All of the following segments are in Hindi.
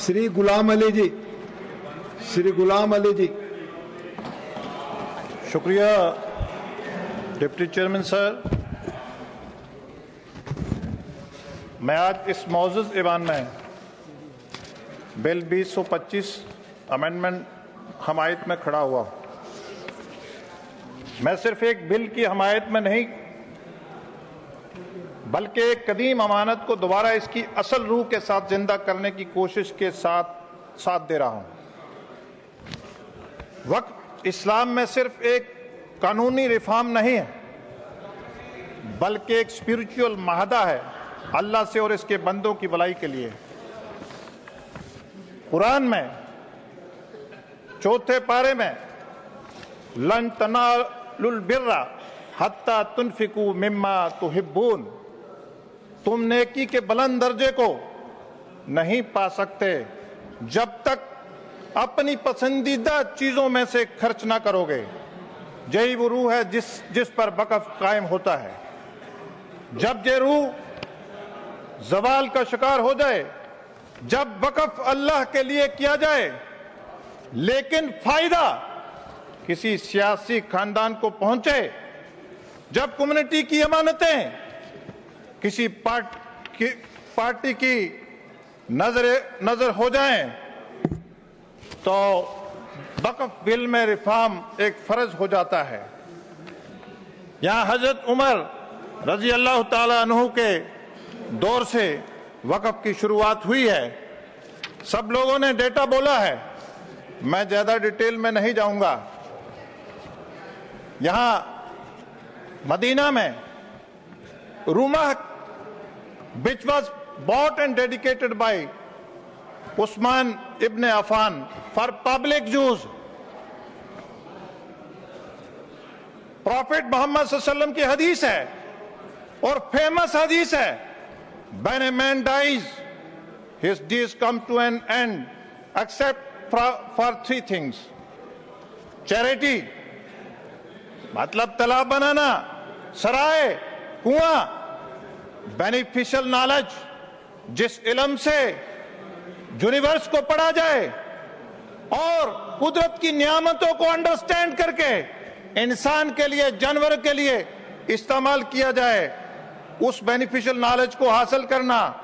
श्री गुलाम अली जी, श्री गुलाम अली जी। शुक्रिया डिप्टी चेयरमैन सर। मैं आज इस मौजूद ईवान में बिल 2025 अमेंडमेंट हमायत में खड़ा हुआ। मैं सिर्फ एक बिल की हमायत में नहीं बल्कि एक कदीम अमानत को दोबारा इसकी असल रूह के साथ जिंदा करने की कोशिश के साथ दे रहा हूं। वक्फ इस्लाम में सिर्फ एक कानूनी रिफॉर्म नहीं है बल्कि एक स्पिरिचुअल माहदा है अल्लाह से और इसके बंदों की भलाई के लिए। कुरान में चौथे पारे में लन तनालुल बिर्रा हत्ता तुनफिकू मिम्मा तुहिब्बून, तुम नेकी के बुलंद दर्जे को नहीं पा सकते जब तक अपनी पसंदीदा चीजों में से खर्च ना करोगे। यही वो रूह है जिस पर वक़्फ़ कायम होता है। जब ये रूह ज़वाल का शिकार हो जाए, जब वक़्फ़ अल्लाह के लिए किया जाए लेकिन फायदा किसी सियासी खानदान को पहुंचे, जब कम्युनिटी की अमानतें किसी पार्टी की नजर हो जाएं, तो वक़्फ़ बिल में रिफॉर्म एक फर्ज हो जाता है। यहां हजरत उमर रजी अल्लाह ताला अन्हु के दौर से वक़्फ़ की शुरुआत हुई है। सब लोगों ने डेटा बोला है, मैं ज्यादा डिटेल में नहीं जाऊंगा। यहां मदीना में Ruma which was bought and dedicated by Usman ibn Affan for public use. Prophet Muhammad सल्लल्लाहु अलैहि वसल्लम की हदीस है और फेमस हदीस है, when a man dies his days come to an end except for three things: charity मतलब तालाब बनाना, सराय, कुआं, बेनिफिशियल नॉलेज जिस इल्म से यूनिवर्स को पढ़ा जाए और कुदरत की नियामतों को अंडरस्टैंड करके इंसान के लिए, जानवर के लिए इस्तेमाल किया जाए, उस बेनिफिशियल नॉलेज को हासिल करना।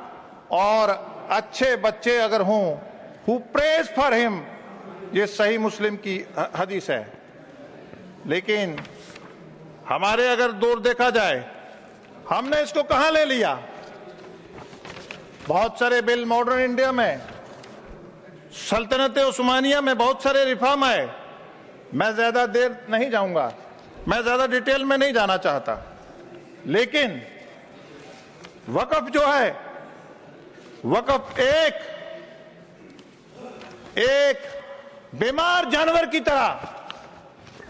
और अच्छे बच्चे अगर हों, हु प्रेज फॉर हिम, ये सही मुस्लिम की हदीस है। लेकिन हमारे अगर दौर देखा जाए, हमने इसको कहां ले लिया। बहुत सारे बिल मॉडर्न इंडिया में, सल्तनत उस्मानिया में बहुत सारे रिफॉर्म आए। मैं ज्यादा देर नहीं जाऊंगा, मैं ज्यादा डिटेल में नहीं जाना चाहता। लेकिन वक़्फ़ जो है, वक़्फ़ एक बीमार जानवर की तरह,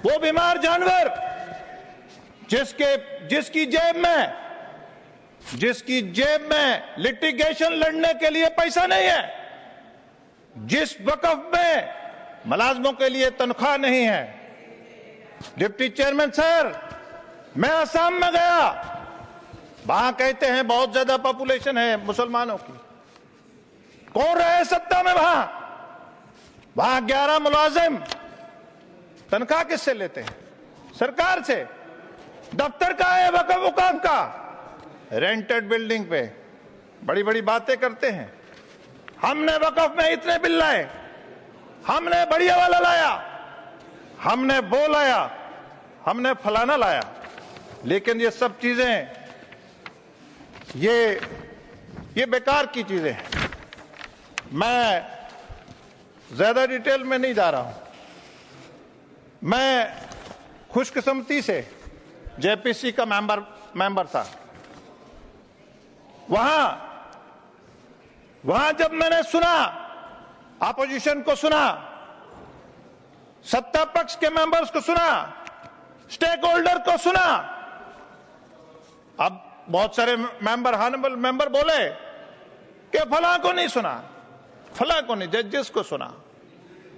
वो बीमार जानवर जिसकी जेब में लिटिगेशन लड़ने के लिए पैसा नहीं है, जिस वक़्फ़ में मुलाजमों के लिए तनख्वाह नहीं है। डिप्टी चेयरमैन सर, मैं असम में गया, वहां कहते हैं बहुत ज्यादा पॉपुलेशन है मुसलमानों की। कौन रहे सत्ता में वहां 11 मुलाजिम तनख्वाह किससे लेते हैं? सरकार से। दफ्तर का है वक़्फ़ हुकाम का, रेंटेड बिल्डिंग पे बड़ी बड़ी बातें करते हैं। हमने वक़्फ़ में इतने बिल लाए, हमने बढ़िया वाला लाया, हमने वो लाया, हमने फलाना लाया। लेकिन ये सब चीजें ये बेकार की चीजें हैं। मैं ज्यादा डिटेल में नहीं जा रहा हूं। मैं खुशकिस्मती से जेपीसी का मेंबर था। वहां जब मैंने सुना, अपोजिशन को सुना, सत्ता पक्ष के मेंबर्स को सुना, स्टेक होल्डर को सुना, अब बहुत सारे मेंबर, हानबल मेंबर बोले कि फलां को नहीं सुना, फलां को नहीं, जजेस को सुना,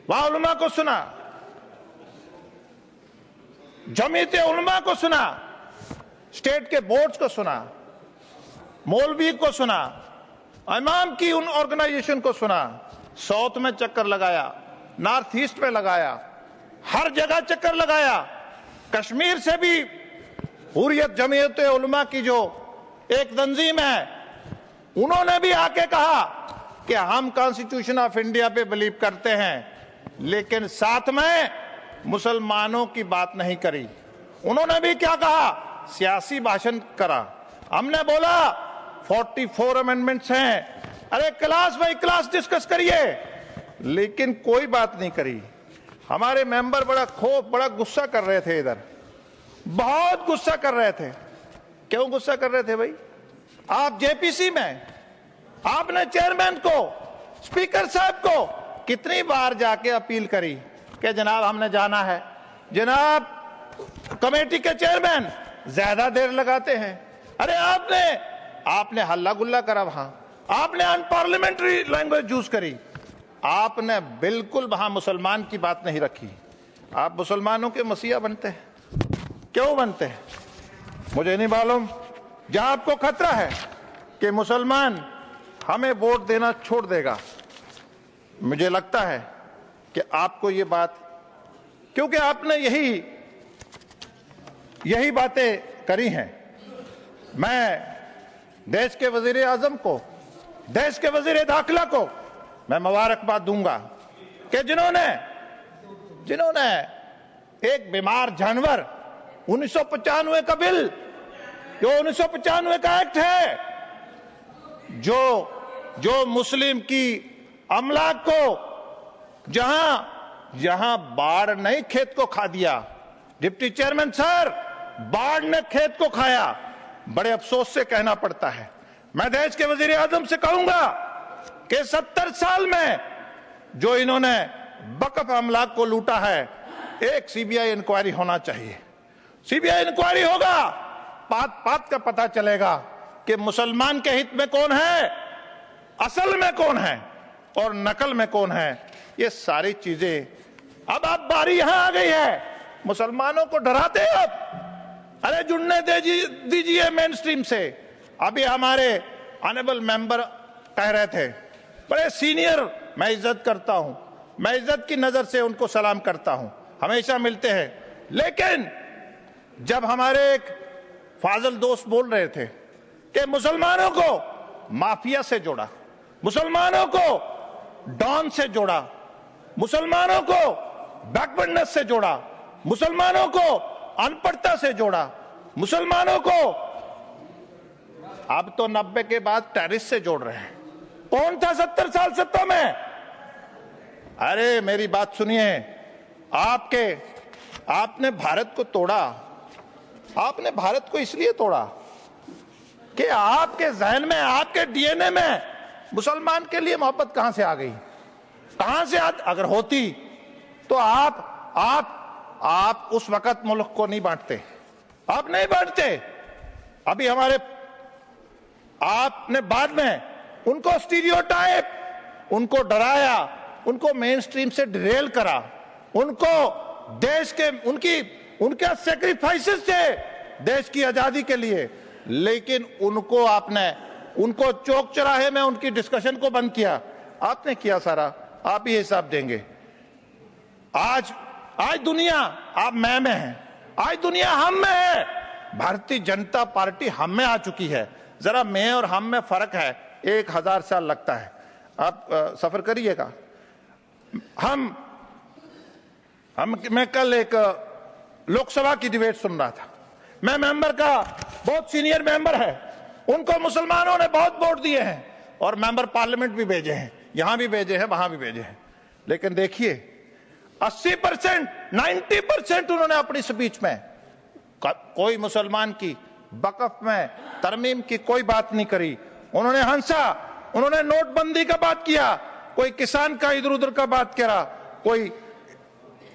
वहां उलमा को सुना, जमीयत उलमा को सुना, स्टेट के बोर्ड्स को सुना, मौलवी को सुना, इमाम की उन ऑर्गेनाइजेशन को सुना, साउथ में चक्कर लगाया, नॉर्थ ईस्ट में लगाया, हर जगह चक्कर लगाया। कश्मीर से भी हुर्रियत जमीयत उलमा की जो एक तंजीम है, उन्होंने भी आके कहा कि हम कॉन्स्टिट्यूशन ऑफ इंडिया पे बिलीव करते हैं, लेकिन साथ में मुसलमानों की बात नहीं करी। उन्होंने भी क्या कहा, सियासी भाषण करा। हमने बोला 44 अमेंडमेंट्स हैं, अरे क्लास बाई क्लास डिस्कस करिए, लेकिन कोई बात नहीं करी। हमारे मेंबर बड़ा गुस्सा कर रहे थे, इधर बहुत गुस्सा कर रहे थे। क्यों गुस्सा कर रहे थे भाई? आप जेपीसी में आपने चेयरमैन को, स्पीकर साहब को कितनी बार जाके अपील करी कि जनाब हमने जाना है। जनाब कमेटी के चेयरमैन ज्यादा देर लगाते हैं। अरे आपने हल्ला गुल्ला करा, वहां आपने अनपार्लियामेंट्री लैंग्वेज यूज करी, आपने बिल्कुल वहां मुसलमान की बात नहीं रखी। आप मुसलमानों के मसीहा बनते हैं, क्यों बनते हैं मुझे नहीं मालूम। जहां आपको खतरा है कि मुसलमान हमें वोट देना छोड़ देगा, मुझे लगता है कि आपको ये बात, क्योंकि आपने यही बातें करी हैं। मैं देश के वजीर आजम को, देश के वजीर दाखिला को मैं मुबारकबाद दूंगा कि जिन्होंने एक बीमार जानवर 1995 का बिल, जो 1995 का एक्ट है, जो मुस्लिम की अमलाक को जहां बाढ़ नहीं खेत को खा दिया। डिप्टी चेयरमैन सर, बाढ़ ने खेत को खाया, बड़े अफसोस से कहना पड़ता है। मैं देश के वजीर आजम से कहूंगा कि 70 साल में जो इन्होंने वक्फ अमलाक को लूटा है, एक सीबीआई इंक्वायरी होना चाहिए। सीबीआई इंक्वायरी होगा, पात का पता चलेगा कि मुसलमान के हित में कौन है, असल में कौन है और नकल में कौन है। ये सारी चीजें अब आप बारी यहां आ गई है, मुसलमानों को डराते हैं आप। अरे जुड़ने दीजिए मेन स्ट्रीम से। अभी हमारे ऑनरेबल मेंबर कह रहे थे, बड़े सीनियर, मैं इज्जत करता हूं, मैं इज्जत की नजर से उनको सलाम करता हूं, हमेशा मिलते हैं। लेकिन जब हमारे एक फाजल दोस्त बोल रहे थे कि मुसलमानों को माफिया से जोड़ा, मुसलमानों को डॉन से जोड़ा, मुसलमानों को बैकवर्डनेस से जोड़ा, मुसलमानों को अनपढ़ता से जोड़ा, मुसलमानों को अब तो 90 के बाद टेररिस्ट से जोड़ रहे हैं। कौन था 70 साल सत्ता में? अरे मेरी बात सुनिए, आपने भारत को तोड़ा। आपने भारत को इसलिए तोड़ा कि आपके जहन में, आपके डीएनए में मुसलमान के लिए मोहब्बत कहां से आ गई? कहां से अगर होती तो आप उस वक्त मुल्क को नहीं बांटते। आप नहीं बांटते। अभी आपने बाद में उनको स्टीरियोटाइप, उनको डराया, उनको मेन स्ट्रीम से डिरेल करा, उनको देश के उनके सेक्रीफाइसेस थे देश की आजादी के लिए, लेकिन उनको चौक चौराहे में उनकी डिस्कशन को बंद किया। आपने किया सारा, आप ही हिसाब देंगे। आज दुनिया आप मैं में है, आज दुनिया हम में है। भारतीय जनता पार्टी हम में आ चुकी है। जरा मैं और हम में फर्क है, 1000 साल लगता है। आप सफर करिएगा। मैं कल एक लोकसभा की डिबेट सुन रहा था। मैं मेंबर का, बहुत सीनियर मेंबर है, उनको मुसलमानों ने बहुत वोट दिए हैं और मेंबर पार्लियामेंट भी भेजे हैं, यहां भी भेजे हैं, वहां भी भेजे हैं। लेकिन देखिए 80%, 90% उन्होंने अपनी स्पीच में कोई मुसलमान की वक्फ में तरमीम की कोई बात नहीं करी। उन्होंने हंसा, उन्होंने नोटबंदी का बात किया, कोई किसान का इधर उधर का बात करा, कोई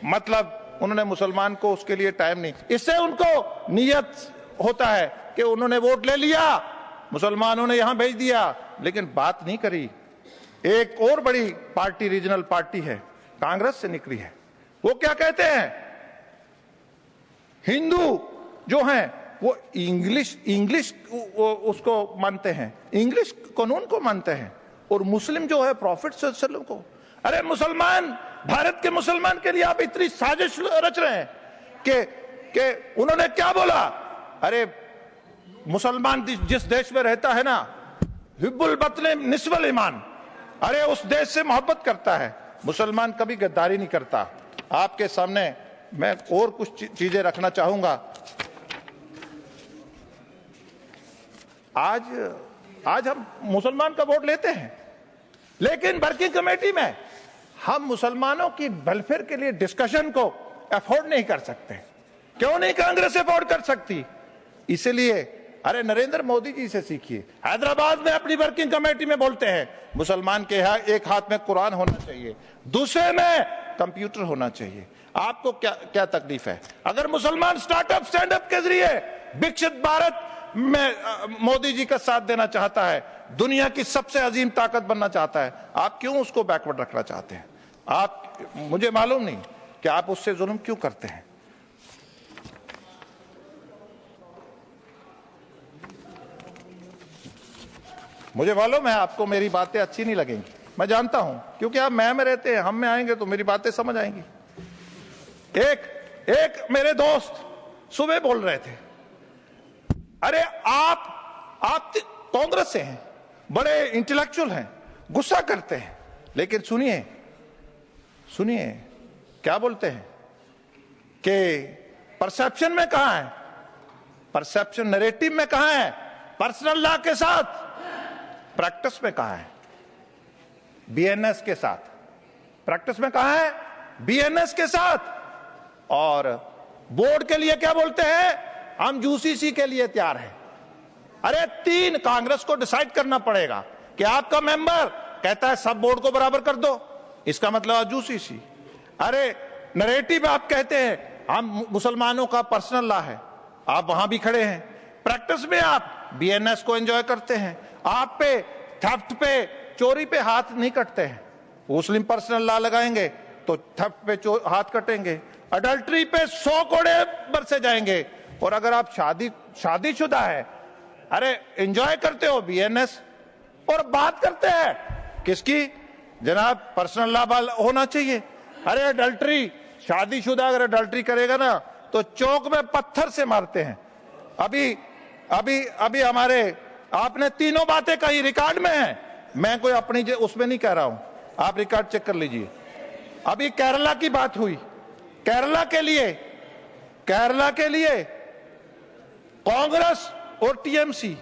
मतलब उन्होंने मुसलमान को उसके लिए टाइम नहीं। इससे उनको नियत होता है कि उन्होंने वोट ले लिया, मुसलमानों ने यहां भेज दिया, लेकिन बात नहीं करी। एक और बड़ी पार्टी, रीजनल पार्टी है, कांग्रेस से निकली है, वो क्या कहते हैं? हिंदू जो हैं वो इंग्लिश उसको मानते हैं, इंग्लिश कानून को मानते हैं। और मुस्लिम जो है प्रॉफिट सल्लल्लाहु अलैहि वसल्लम को। अरे मुसलमान, भारत के मुसलमान के लिए आप इतनी साजिश रच रहे हैं कि उन्होंने क्या बोला? अरे मुसलमान जिस देश में रहता है ना, हिब्बुल बतने निस्वल ईमान, अरे उस देश से मोहब्बत करता है। मुसलमान कभी गद्दारी नहीं करता। आपके सामने मैं और कुछ चीजें रखना चाहूंगा। आज हम मुसलमान का वोट लेते हैं, लेकिन वर्किंग कमेटी में हम मुसलमानों की वेलफेयर के लिए डिस्कशन को अफोर्ड नहीं कर सकते। क्यों नहीं कांग्रेस अफोर्ड कर सकती? इसलिए अरे नरेंद्र मोदी जी से सीखिए। हैदराबाद में अपनी वर्किंग कमेटी में बोलते हैं मुसलमान के एक हाथ में कुरान होना चाहिए, दूसरे में कंप्यूटर होना चाहिए। आपको क्या तकलीफ है? अगर मुसलमान स्टार्टअप स्टैंड अप के जरिए विकसित भारत में मोदी जी का साथ देना चाहता है, दुनिया की सबसे अजीम ताकत बनना चाहता है, आप क्यों उसको बैकवर्ड रखना चाहते हैं? मुझे मालूम नहीं कि आप उससे जुल्म क्यों करते हैं। मुझे मालूम है आपको मेरी बातें अच्छी नहीं लगेंगी, मैं जानता हूं, क्योंकि आप मैं में रहते हैं, हम में आएंगे तो मेरी बातें समझ आएंगी। एक मेरे दोस्त सुबह बोल रहे थे, अरे आप कांग्रेस से हैं, बड़े इंटेलेक्चुअल हैं, गुस्सा करते हैं, लेकिन सुनिए क्या बोलते हैं कि परसेप्शन में कहां है, परसेप्शन नैरेटिव में कहां है, पर्सनल लॉ के साथ, प्रैक्टिस में कहां है, बीएनएस के साथ। प्रैक्टिस में कहां है? बीएनएस के साथ। और बोर्ड के लिए क्या बोलते हैं? हम यूसीसी के लिए तैयार हैं। अरे कांग्रेस को डिसाइड करना पड़ेगा कि आपका मेंबर कहता है सब बोर्ड को बराबर कर दो, इसका मतलब यूसीसी। अरे नैरेटिव आप कहते हैं हम मुसलमानों का पर्सनल लॉ है, आप वहां भी खड़े हैं। प्रैक्टिस में आप बीएनएस को एंजॉय करते हैं। आप पे थेफ्ट पे, चोरी पे हाथ नहीं कटते हैं। मुस्लिम पर्सनल लॉ लगाएंगे तो थेफ्ट पे हाथ कटेंगे, अडल्ट्री पे 100 कोड़े बरसे जाएंगे। और अगर आप शादीशुदा है, अरे एंजॉय करते हो बीएनएस, और बात करते हैं किसकी? जनाब पर्सनल लॉ होना चाहिए। अरे अडल्ट्री, शादीशुदा अगर अडल्ट्री करेगा ना तो चौक में पत्थर से मारते हैं। अभी हमारे आपने तीनों बातें कही, रिकॉर्ड में है, मैं कोई अपनी उसमें नहीं कह रहा हूं, आप रिकॉर्ड चेक कर लीजिए। अभी केरला की बात हुई, केरला के लिए कांग्रेस और टीएमसी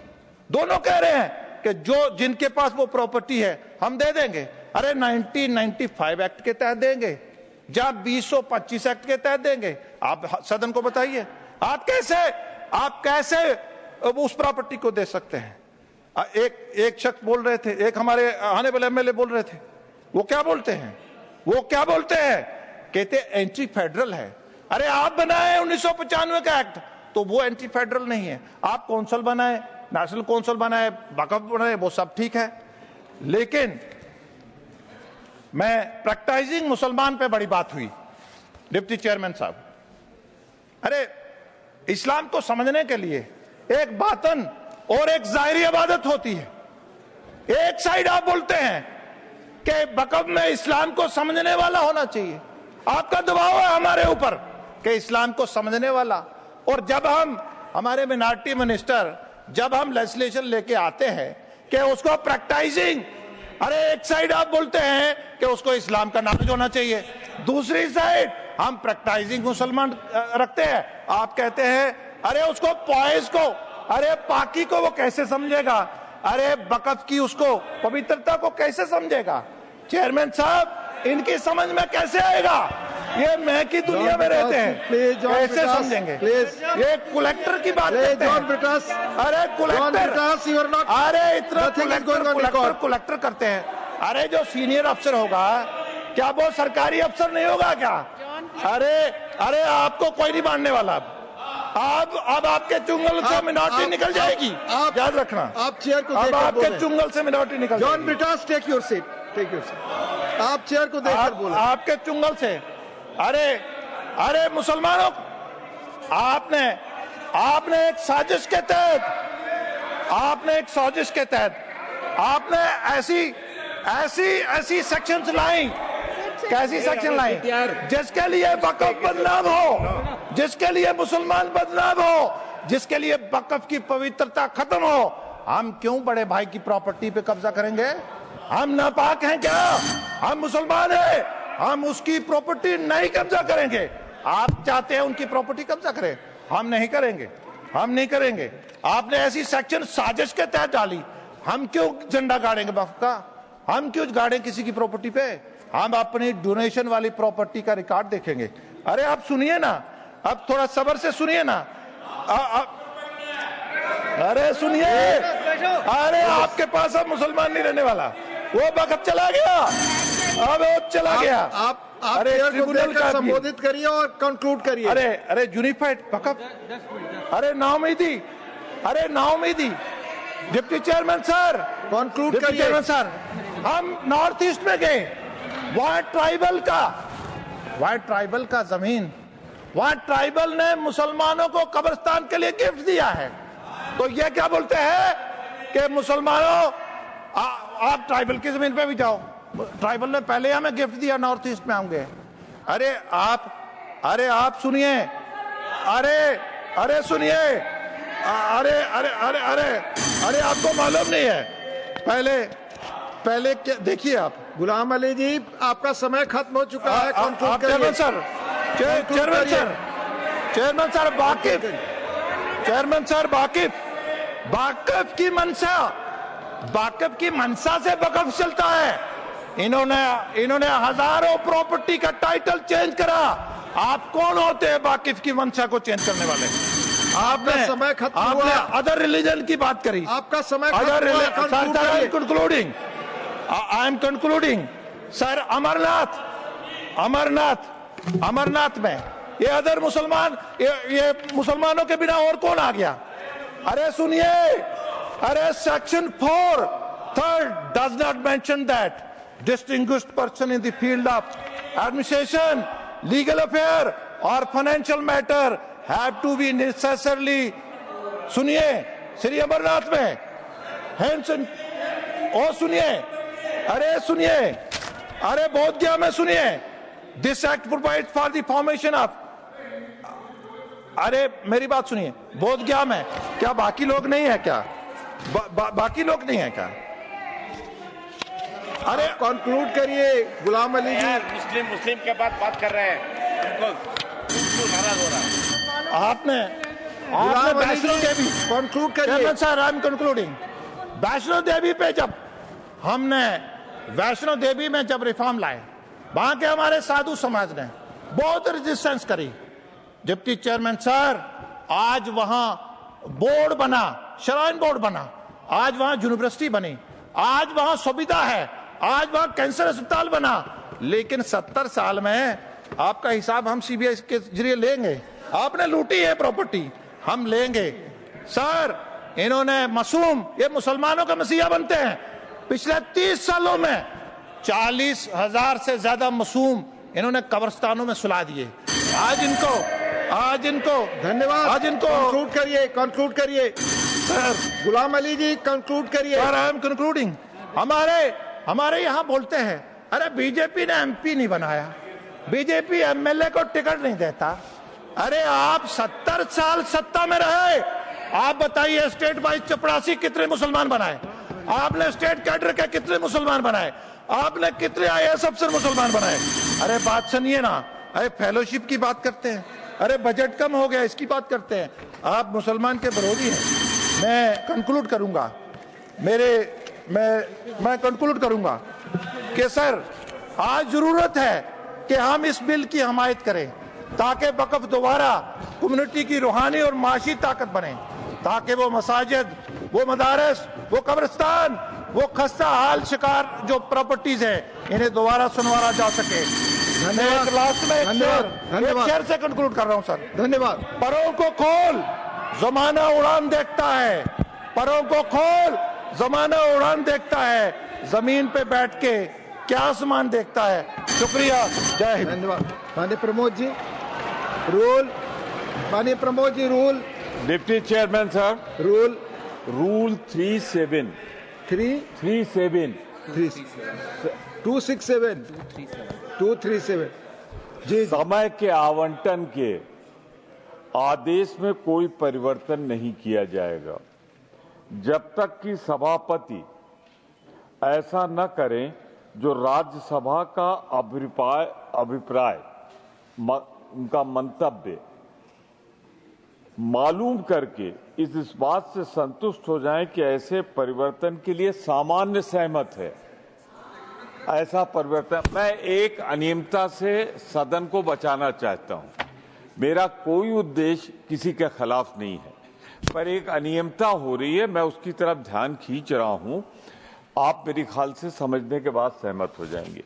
दोनों कह रहे हैं कि जिनके पास वो प्रॉपर्टी है हम दे देंगे। अरे 1995 एक्ट के तहत देंगे, जब 225 एक्ट के तहत देंगे। आप सदन को बताइए, आप कैसे उस प्रॉपर्टी को दे सकते हैं? एक शख्स बोल रहे थे, एक हमारे आने वाले एमएलए बोल रहे थे, वो क्या बोलते हैं? कहते एंटी फेडरल है। अरे आप बनाए 1995 का एक्ट, तो वो एंटी फेडरल नहीं है। आप कौंसिल बनाए, नेशनल कौंसिल बनाए, वक्फ बनाए, वो सब ठीक है, लेकिन मैं प्रैक्टिसिंग मुसलमान पे बड़ी बात हुई। डिप्टी चेयरमैन साहब, अरे इस्लाम को समझने के लिए एक बातन और एक जाहिरी इबादत होती है। एक साइड आप बोलते हैं कि वक्फ में इस्लाम को समझने वाला होना चाहिए, आपका दबाव है हमारे ऊपर कि इस्लाम को समझने वाला। और जब हमारे मिनॉरिटी मिनिस्टर जब हम लेजिस्लेशन लेके आते हैं कि उसको प्रैक्टिसिंग, अरे एक साइड आप बोलते हैं कि उसको इस्लाम का नॉलेज होना चाहिए, दूसरी साइड हम प्रैक्टिसिंग मुसलमान रखते हैं। आप कहते हैं अरे उसको पॉइज को, अरे पाकी को वो कैसे समझेगा? अरे वक्फ की उसको पवित्रता को कैसे समझेगा? चेयरमैन साहब, इनकी समझ में कैसे आएगा? ये मैं की दुनिया में रहते हैं, कैसे समझेंगे? ये कलेक्टर की बात करते हैं। अरे इतना कलेक्टर करते हैं। अरे जो सीनियर अफसर होगा, क्या वो सरकारी अफसर नहीं होगा क्या? अरे आपको कोई नहीं मानने वाला। अब आपके चुंगल से मिनॉरिटी निकल जाएगी, याद रखना। आप चेयर को अब आपके चुंगल से मिनॉरिटी निकल जाएगी। John Brittas, take your seat. आप चेयर को देखकर बोलें। आपके चुंगल से, अरे मुसलमानों, आपने एक साजिश के तहत आपने ऐसी सेक्शंस लाई, कैसी सेक्शन लाई जिसके लिए वक़्फ़ बदनाम हो, जिसके लिए मुसलमान बदनाम हो, जिसके लिए वक़्फ़ की पवित्रता खत्म हो। हम क्यों बड़े भाई की प्रॉपर्टी पे कब्जा करेंगे? हम नापाक हैं क्या? हम मुसलमान हैं, हम उसकी प्रॉपर्टी नहीं कब्जा करेंगे। आप चाहते हैं उनकी प्रॉपर्टी कब्जा करें, हम नहीं करेंगे, हम नहीं करेंगे। आपने ऐसी सेक्शन साजिश के तहत डाली, हम क्यों झंडा गाड़ेंगे वक़्फ़ का? हम क्यों गाड़ें किसी की प्रॉपर्टी पे? हम अपनी डोनेशन वाली प्रॉपर्टी का रिकॉर्ड देखेंगे। अरे आप सुनिए ना, अब थोड़ा सब्र से सुनिए ना। अरे सुनिए, अरे आपके पास अब मुसलमान नहीं रहने वाला, वो वक्त चला गया, अब वो चला गया। आप अरे ट्रिब्यूनल का संबोधित करिए और कंक्लूड करिए। अरे यूनिफाइड वक़्फ़, अरे नाउमीदी, अरे नाउमीदी। डिप्टी चेयरमैन सर, कंक्लूड करिए। चेयरमैन सर, हम नॉर्थ ईस्ट में गए, वहां ट्राइबल का जमीन, वहां ट्राइबल ने मुसलमानों को कब्रिस्तान के लिए गिफ्ट दिया है। तो ये क्या बोलते हैं कि मुसलमानों आप ट्राइबल की जमीन पे भी जाओ, ट्राइबल ने पहले हमें गिफ्ट दिया, नॉर्थ ईस्ट में होंगे। अरे आप सुनिए, अरे सुनिए, अरे आपको मालूम नहीं है, पहले क्या देखिए आप। गुलाम अली जी, आपका समय खत्म हो चुका है, कंक्लूड करिए। चेयरमैन सर वाकिफ की मनसा से वक़्फ़ चलता है। इन्होंने हजारों प्रॉपर्टी का टाइटल चेंज करा। आप कौन होते हैं वाकिफ की मनसा को चेंज करने वाले? आपने समय खत्म हुआ। अदर रिलीजन की बात करी, आपका समय खत्म हुआ, I am concluding sir. Amarnath में ये अदर मुसलमान, ये मुसलमानों के बिना और कौन आ गया? अरे सुनिए, अरे section 4(3) does not mention that distinguished person in the field of administration, legal affair or financial matter have to be necessarily, सुनिए, श्री अमरनाथ में हैंसन, ओ सुनिए, अरे बोध गया में सुनिए, this act provide for the formation of, अरे मेरी बात सुनिए, बोध गया में क्या बाकी लोग नहीं है क्या? बाकी लोग नहीं है क्या? अरे कंक्लूड करिए गुलाम अली जी। मुस्लिम के बाद बात कर रहे हैं, उनको नाराज हो रहा है। आपने वैष्णो देवी कंक्लूड करिए। Sir I am concluding. Vaishno Devi पे जब हमने वैष्णो देवी में जब रिफॉर्म लाए, वहां के हमारे साधु समाज ने बहुत रेजिस्टेंस करी। डिप्टी चेयरमैन सर, आज वहां बोर्ड बना, श्राइन बोर्ड बना, आज वहां यूनिवर्सिटी बनी, आज वहां सुविधा है, आज वहां कैंसर अस्पताल बना, लेकिन 70 साल में आपका हिसाब हम सीबीआई के जरिए लेंगे। आपने लूटी है प्रॉपर्टी, हम लेंगे सर। इन्होंने मासूम, ये मुसलमानों का मसीहा बनते हैं। पिछले 30 सालों में 40,000 से ज्यादा मासूम इन्होंने कब्रिस्तानों में सुला दिए। आज इनको धन्यवाद। आज इनको कंक्लूड करिए सर। गुलाम अली जी, कंक्लूड करिए। Sir I am concluding. हमारे यहाँ बोलते हैं, अरे बीजेपी ने एमपी नहीं बनाया, बीजेपी एमएलए को टिकट नहीं देता। अरे आप 70 साल सत्ता में रहे, आप बताइए स्टेट वाइज चपरासी कितने मुसलमान बनाए? आपने स्टेट कैडर के कितने मुसलमान बनाए? आपने कितने IAS अफसर मुसलमान बनाए? अरे बात सुनिए ना, अरे फेलोशिप की बात करते हैं, अरे बजट कम हो गया इसकी बात करते हैं। आप मुसलमान के विरोधी हैं। मैं कंक्लूड करूंगा, मैं कंक्लूड करूंगा कि सर आज जरूरत है कि हम इस बिल की हमायत करें, ताकि वक़्फ़ दोबारा कम्युनिटी की रूहानी और माशी ताकत बने, ताकि वो मसाजिद, वो मदारस, वो कब्रिस्तान, वो खस्ता हाल शिकार जो प्रॉपर्टीज है, इन्हें दोबारा सुनवारा जा सके। धन्यवाद। लास्ट में धन्यवाद। शेर से कंक्लूड कर रहा हूं सर। धन्यवाद। परों को खोल, जमाना उड़ान देखता है, परों को खोल, जमाना उड़ान देखता है, जमीन पे बैठ के क्या आसमान देखता है। शुक्रिया, जय हिंद। धन्यवाद। माननीय प्रमोद जी रूल, माननीय Pramod ji rule. Deputy chairman sir, rule rule 37 237 जी। समय के आवंटन के आदेश में कोई परिवर्तन नहीं किया जाएगा जब तक कि सभापति ऐसा न करें जो राज्यसभा का अभिप्राय उनका मंतव्य मालूम करके इस बात से संतुष्ट हो जाएं कि ऐसे परिवर्तन के लिए सामान्य सहमत है। ऐसा परिवर्तन, मैं एक अनियमितता से सदन को बचाना चाहता हूं। मेरा कोई उद्देश्य किसी के खिलाफ नहीं है, पर एक अनियमितता हो रही है, मैं उसकी तरफ ध्यान खींच रहा हूं। आप मेरे ख्याल से समझने के बाद सहमत हो जाएंगे।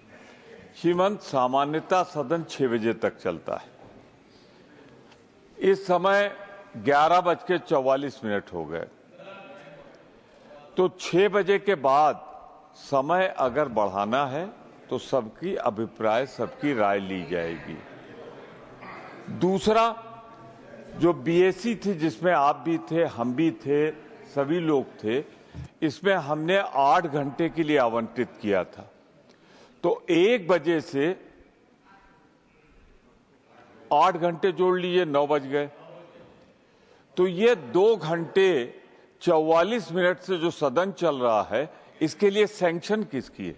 श्रीमंत, सामान्यतः सदन 6 बजे तक चलता है। इस समय 11:44 हो गए, तो 6 बजे के बाद समय अगर बढ़ाना है तो सबकी अभिप्राय, सबकी राय ली जाएगी। दूसरा, जो बीएसी थी जिसमें आप भी थे, हम भी थे, सभी लोग थे, इसमें हमने 8 घंटे के लिए आवंटित किया था। तो 1 बजे से 8 घंटे जोड़ लीजिए, 9 बज गए। तो ये 2 घंटे 44 मिनट से जो सदन चल रहा है, इसके लिए सैंक्शन किसकी है?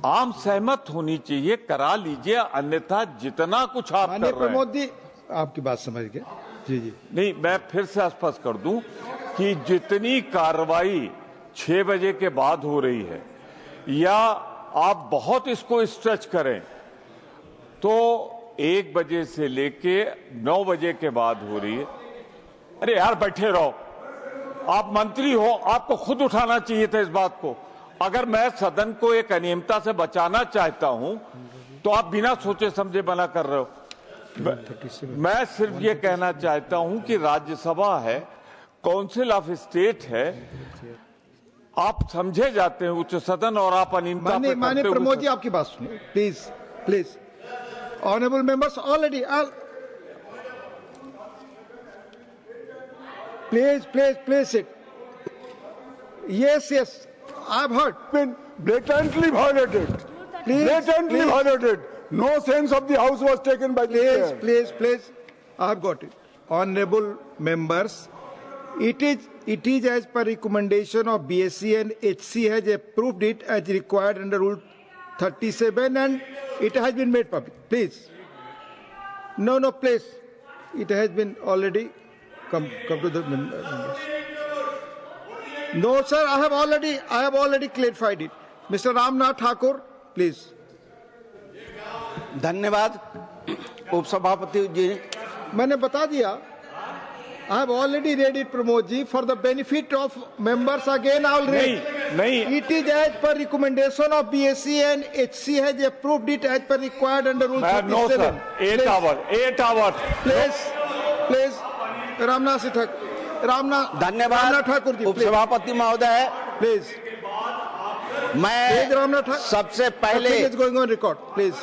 आम सहमत होनी चाहिए, करा लीजिए, अन्यथा जितना कुछ आप कर रहे हैं। प्रमोद जी, आपकी बात समझ गए। जी जी। नहीं, मैं फिर से स्पष्ट कर दूं कि जितनी कार्रवाई 6 बजे के बाद हो रही है, या आप बहुत इसको स्ट्रेच करें तो 1 बजे से लेके 9 बजे के बाद हो रही है। अरे यार, बैठे रहो, आप मंत्री हो, आपको खुद उठाना चाहिए था इस बात को। अगर मैं सदन को एक अनियमितता से बचाना चाहता हूं तो आप बिना सोचे समझे मना कर रहे हो। मैं सिर्फ ये कहना चाहता हूं कि राज्यसभा है, काउंसिल ऑफ स्टेट है, आप समझे जाते हैं उच्च सदन, और आप अनियमितता पे माननीय प्रमोद जी, आपकी बात सुनिए please please. Honourable members already please sit. Yes, I've heard. Been blatantly violated. Blatantly violated. No sense of the House was taken by the chair. Please. I've got it. Honorable members, it is as per recommendation of BSc and HC has approved it as required under Rule 37 and it has been made public. Please. No, please. It has been already come to the members. No, sir. I have already clarified it. Mr. Ramnath Thakur, please. धन्यवाद उपसभापति जी। मैंने बता दिया। I have already read it, Pramod ji, for the benefit of members. Again, I will read. नहीं. It is as per recommendation of BSc and HC has approved it as per required under Rule 37. No, sir. 8 hours. Please. Ramnath धन्यवाद ठाकुर जी। उपसभापति महोदय, प्लीज। मैं सबसे पहले गोइंग ऑन रिकॉर्ड, प्लीज।